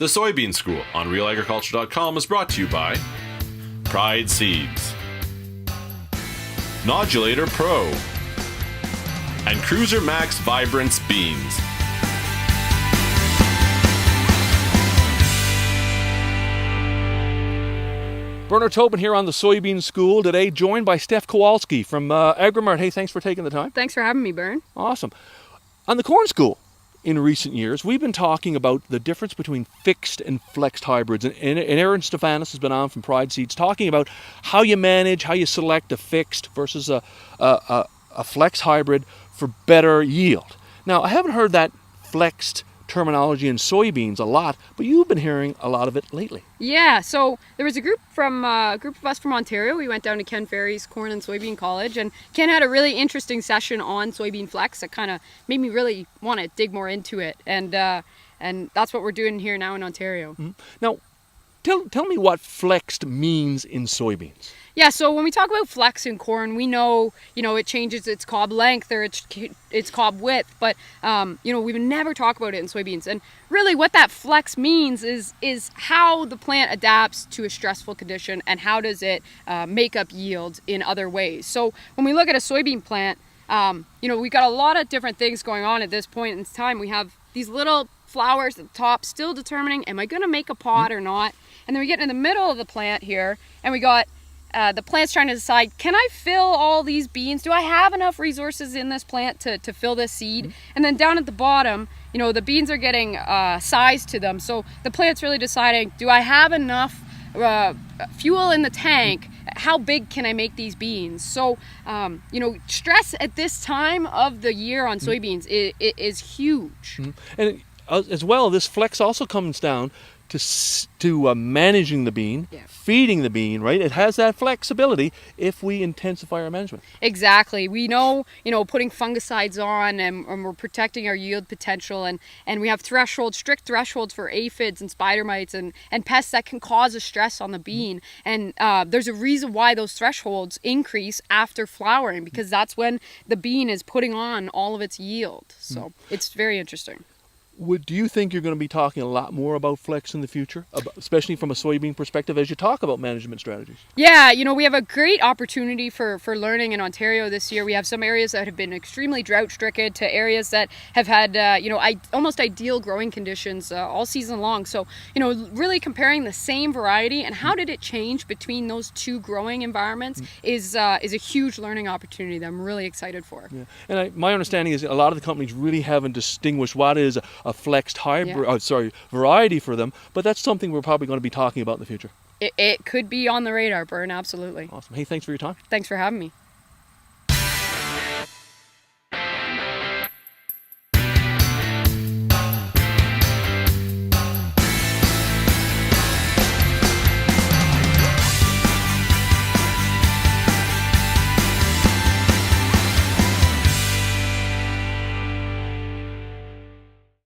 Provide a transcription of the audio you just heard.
The Soybean School on RealAgriculture.com is brought to you by Pride Seeds, Nodulator Pro, and Cruiser Max Vibrance Beans. Bernard Tobin here on the Soybean School today, joined by Steph Kowalski from Agromart. Hey, thanks for taking the time. Thanks for having me, Bern. Awesome. On the Corn School, in recent years, we've been talking about the difference between fixed and flexed hybrids. And Aaron Stefanis has been on from Pride Seeds talking about how you manage, how you select a fixed versus a flex hybrid for better yield. Now, I haven't heard that flexed terminology in soybeans a lot, but you've been hearing a lot of it lately. Yeah, so there was a group of us from Ontario. We went down to Ken Ferry's Corn and Soybean College, and Ken had a really interesting session on soybean flex that kind of made me really want to dig more into it, and that's what we're doing here now in Ontario. Mm-hmm. Now, tell me what flexed means in soybeans. Yeah, so when we talk about flex in corn, we know, it changes its cob length or its cob width, but, we would never talk about it in soybeans. And really what that flex means is how the plant adapts to a stressful condition and how does it make up yield in other ways. So when we look at a soybean plant, we've got a lot of different things going on at this point in time. We have these little flowers at the top still determining, am I going to make a pod or not? And then we get in the middle of the plant here, and we got the plant's trying to decide, can I fill all these beans? Do I have enough resources in this plant to fill this seed? Mm-hmm. And then down at the bottom, the beans are getting size to them. So the plant's really deciding, do I have enough fuel in the tank? How big can I make these beans? So, stress at this time of the year on soybeans is huge. Mm-hmm. And as well, this flex also comes down to managing the bean, feeding the bean, right? It has that flexibility if we intensify our management. Exactly. We know, putting fungicides on and we're protecting our yield potential, and we have strict thresholds for aphids and spider mites and pests that can cause a stress on the bean. And there's a reason why those thresholds increase after flowering, because that's when the bean is putting on all of its yield. So it's very interesting. Do you think you're going to be talking a lot more about flex in the future, especially from a soybean perspective, as you talk about management strategies? Yeah, we have a great opportunity for learning in Ontario this year. We have some areas that have been extremely drought-stricken to areas that have had, almost ideal growing conditions all season long. So, really comparing the same variety and how did it change between those two growing environments is a huge learning opportunity that I'm really excited for. Yeah. And my understanding is a lot of the companies really haven't distinguished what is a flexed hybrid, variety for them, but that's something we're probably going to be talking about in the future. It could be on the radar, Bern, absolutely. Awesome. Hey, thanks for your time. Thanks for having me.